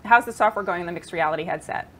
How's the software going in the mixed reality headset?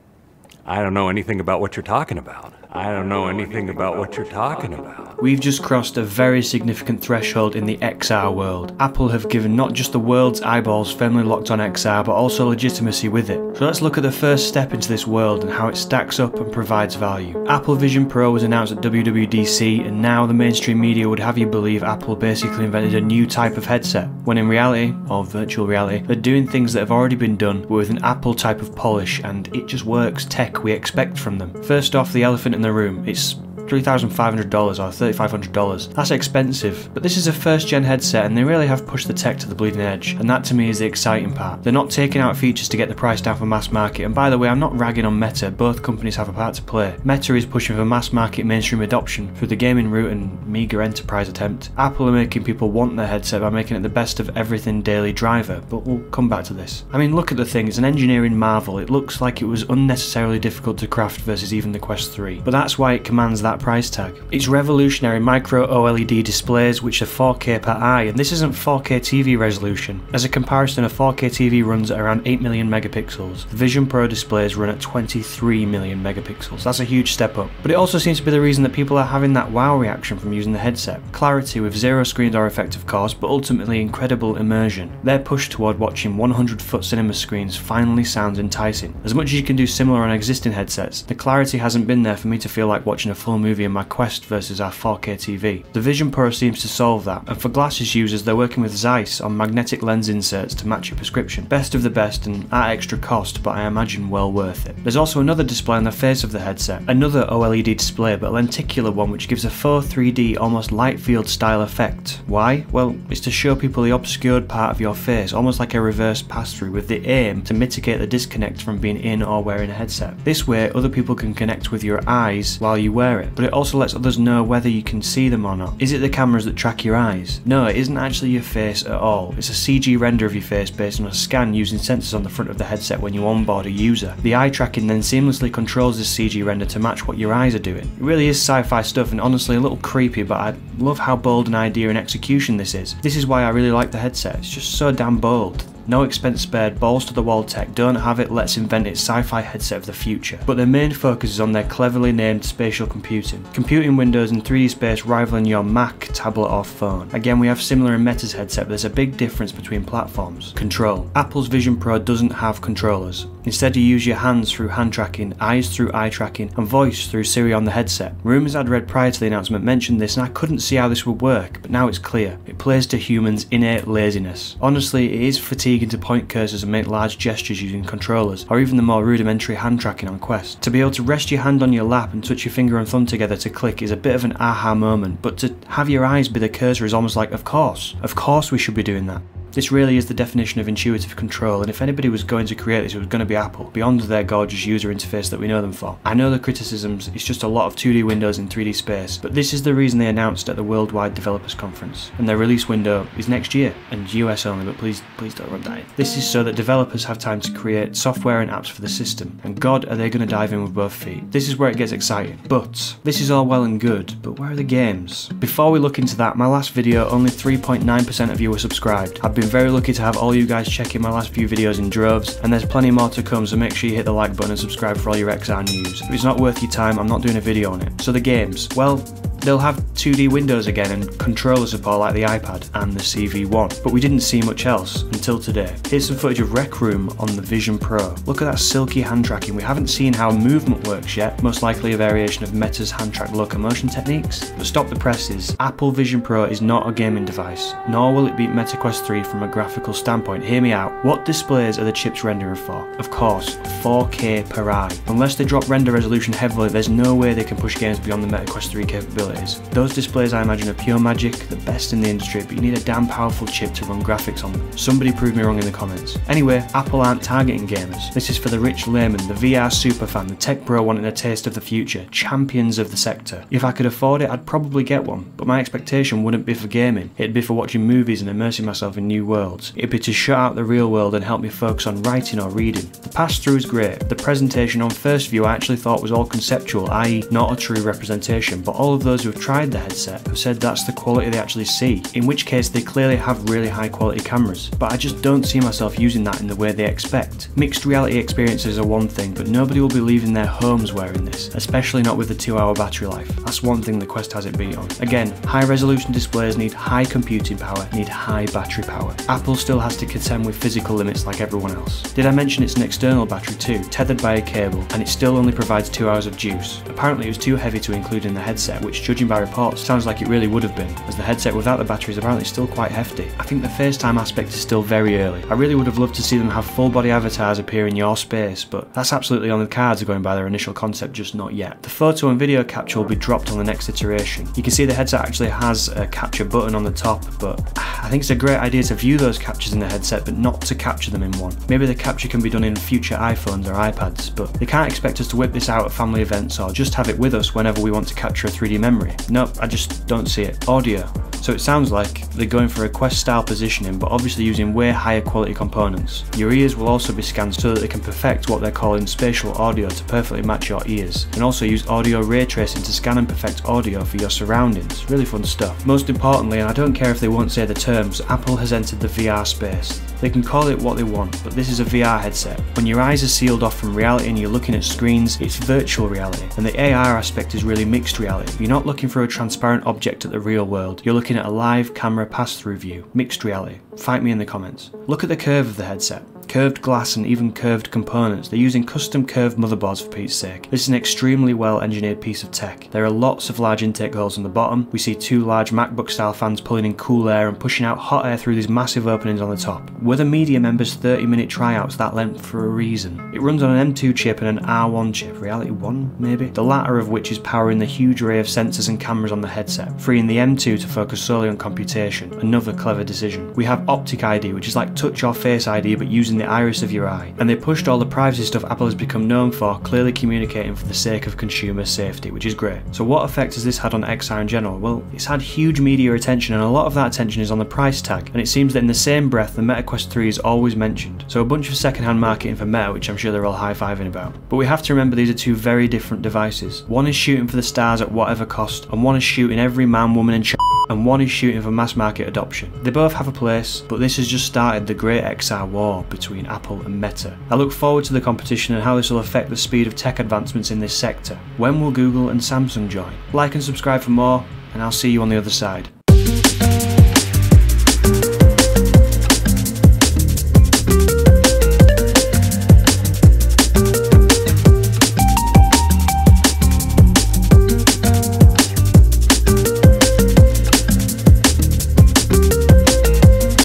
I don't know anything about what you're talking about. I don't know anything about what you're talking about. We've just crossed a very significant threshold in the XR world. Apple have given not just the world's eyeballs firmly locked on XR, but also legitimacy with it. So let's look at the first step into this world and how it stacks up and provides value. Apple Vision Pro was announced at WWDC, and now the mainstream media would have you believe Apple basically invented a new type of headset, when in reality, or virtual reality, they're doing things that have already been done, but with an Apple type of polish, and it just works tech we expect from them. First off, the elephant in the room. It's $3,500 or $3,500. That's expensive, but this is a first gen headset and they really have pushed the tech to the bleeding edge, and that to me is the exciting part. They're not taking out features to get the price down for mass market, and by the way, I'm not ragging on Meta, both companies have a part to play. Meta is pushing for mass market mainstream adoption through the gaming route and meagre enterprise attempt. Apple are making people want their headset by making it the best of everything daily driver, but we'll come back to this. I mean, look at the thing, it's an engineering marvel. It looks like it was unnecessarily difficult to craft versus even the Quest 3, but that's why it commands that price tag. It's revolutionary micro OLED displays which are 4K per eye, and this isn't 4K TV resolution. As a comparison, a 4K TV runs at around 8 million megapixels. The Vision Pro displays run at 23 million megapixels. That's a huge step up. But it also seems to be the reason that people are having that wow reaction from using the headset. Clarity with zero screen door effect of course, but ultimately incredible immersion. Their push toward watching 100-foot cinema screens finally sounds enticing. As much as you can do similar on existing headsets, the clarity hasn't been there for me to feel like watching a full movie in my Quest versus our 4K TV. The Vision Pro seems to solve that, and for glasses users they're working with Zeiss on magnetic lens inserts to match your prescription. Best of the best and at extra cost, but I imagine well worth it. There's also another display on the face of the headset, another OLED display but a lenticular one which gives a faux 3D almost light field style effect. Why? Well, it's to show people the obscured part of your face, almost like a reverse pass-through, with the aim to mitigate the disconnect from being in or wearing a headset. This way other people can connect with your eyes while you wear it, but it also lets others know whether you can see them or not. Is it the cameras that track your eyes? No, it isn't actually your face at all. It's a CG render of your face based on a scan using sensors on the front of the headset when you onboard a user. The eye tracking then seamlessly controls this CG render to match what your eyes are doing. It really is sci-fi stuff and honestly a little creepy, but I love how bold an idea and execution this is. This is why I really like the headset. It's just so damn bold. No expense spared, balls to the wall tech, don't have it, let's invent it, sci-fi headset of the future. But their main focus is on their cleverly named spatial computing. Computing windows in 3D space rivaling your Mac, tablet or phone. Again, we have similar in Meta's headset, but there's a big difference between platforms. Control. Apple's Vision Pro doesn't have controllers. Instead you use your hands through hand tracking, eyes through eye tracking, and voice through Siri on the headset. Rumours I'd read prior to the announcement mentioned this, and I couldn't see how this would work, but now it's clear. It plays to humans' innate laziness. Honestly, it is fatiguing to point cursors and make large gestures using controllers, or even the more rudimentary hand tracking on Quest. To be able to rest your hand on your lap and touch your finger and thumb together to click is a bit of an aha moment, but to have your eyes be the cursor is almost like, of course we should be doing that. This really is the definition of intuitive control, and if anybody was going to create this, it was going to be Apple, beyond their gorgeous user interface that we know them for. I know the criticisms, it's just a lot of 2D windows in 3D space, but this is the reason they announced at the Worldwide Developers Conference, and their release window is next year, and US only, but please don't rub that in. This is so that developers have time to create software and apps for the system, and God are they going to dive in with both feet. This is where it gets exciting. But this is all well and good, but where are the games? Before we look into that, my last video, only 3.9% of you were subscribed. I've been very lucky to have all you guys checking my last few videos in droves, and there's plenty more to come, so make sure you hit the like button and subscribe for all your XR news. If it's not worth your time, I'm not doing a video on it. So the games, well, they'll have 2D windows again and controller support like the iPad and the CV1, but we didn't see much else until today. Here's some footage of Rec Room on the Vision Pro. Look at that silky hand tracking. We haven't seen how movement works yet, most likely a variation of Meta's hand-tracked locomotion techniques. But stop the presses. Apple Vision Pro is not a gaming device, nor will it beat Meta Quest 3 from a graphical standpoint. Hear me out. What displays are the chips rendering for? Of course, 4K per eye. Unless they drop render resolution heavily, there's no way they can push games beyond the Meta Quest 3 capabilities. Those displays I imagine are pure magic, the best in the industry, but you need a damn powerful chip to run graphics on them. Somebody prove me wrong in the comments. Anyway, Apple aren't targeting gamers. This is for the rich layman, the VR superfan, the tech bro wanting a taste of the future, champions of the sector. If I could afford it, I'd probably get one, but my expectation wouldn't be for gaming. It'd be for watching movies and immersing myself in new worlds. It'd be to shut out the real world and help me focus on writing or reading. The pass-through is great. The presentation on first view I actually thought was all conceptual, i.e. not a true representation, but all of those those who have tried the headset have said that's the quality they actually see, in which case they clearly have really high quality cameras, but I just don't see myself using that in the way they expect. Mixed reality experiences are one thing, but nobody will be leaving their homes wearing this, especially not with the 2-hour battery life. That's one thing the Quest has it beat on. Again, high resolution displays need high computing power, need high battery power. Apple still has to contend with physical limits like everyone else. Did I mention it's an external battery too, tethered by a cable, and it still only provides 2 hours of juice. Apparently it was too heavy to include in the headset, which judging by reports sounds like it really would have been, as the headset without the battery is apparently still quite hefty. I think the FaceTime aspect is still very early. I really would have loved to see them have full body avatars appear in your space, but that's absolutely on the cards going by their initial concept, just not yet. The photo and video capture will be dropped on the next iteration. You can see the headset actually has a capture button on the top, but I think it's a great idea to view those captures in the headset but not to capture them in one. Maybe the capture can be done in future iPhones or iPads, but they can't expect us to whip this out at family events or just have it with us whenever we want to capture a 3D memory. Nope, I just don't see it. Audio. So it sounds like they're going for a Quest style positioning, but obviously using way higher quality components. Your ears will also be scanned so that they can perfect what they're calling spatial audio to perfectly match your ears, and also use audio ray tracing to scan and perfect audio for your surroundings. Really fun stuff. Most importantly, and I don't care if they won't say the terms, Apple has entered the VR space. They can call it what they want, but this is a VR headset. When your eyes are sealed off from reality and you're looking at screens, it's virtual reality, and the AR aspect is really mixed reality. You're not looking for a transparent object at the real world, you're looking at a live camera pass-through view. Mixed reality. Fight me in the comments. Look at the curve of the headset. Curved glass and even curved components. They're using custom curved motherboards for Pete's sake. This is an extremely well engineered piece of tech. There are lots of large intake holes on the bottom. We see 2 large MacBook style fans pulling in cool air and pushing out hot air through these massive openings on the top. Were the media members 30-minute tryouts that length for a reason? It runs on an M2 chip and an R1 chip, Reality 1 maybe? The latter of which is powering the huge array of sensors and cameras on the headset, freeing the M2 to focus solely on computation. Another clever decision. We have Optic ID, which is like touch or face ID but using the iris of your eye, and they pushed all the privacy stuff Apple has become known for, clearly communicating for the sake of consumer safety, which is great. So what effect has this had on XR in general? Well, it's had huge media attention, and a lot of that attention is on the price tag, and it seems that in the same breath the Meta Quest 3 is always mentioned. So a bunch of second-hand marketing for Meta, which I'm sure they're all high-fiving about. But we have to remember these are 2 very different devices. One is shooting for the stars at whatever cost, and one is shooting every man, woman and and one is shooting for mass market adoption. They both have a place, but this has just started the great XR war between Apple and Meta. I look forward to the competition and how this will affect the speed of tech advancements in this sector. When will Google and Samsung join? Like and subscribe for more, and I'll see you on the other side.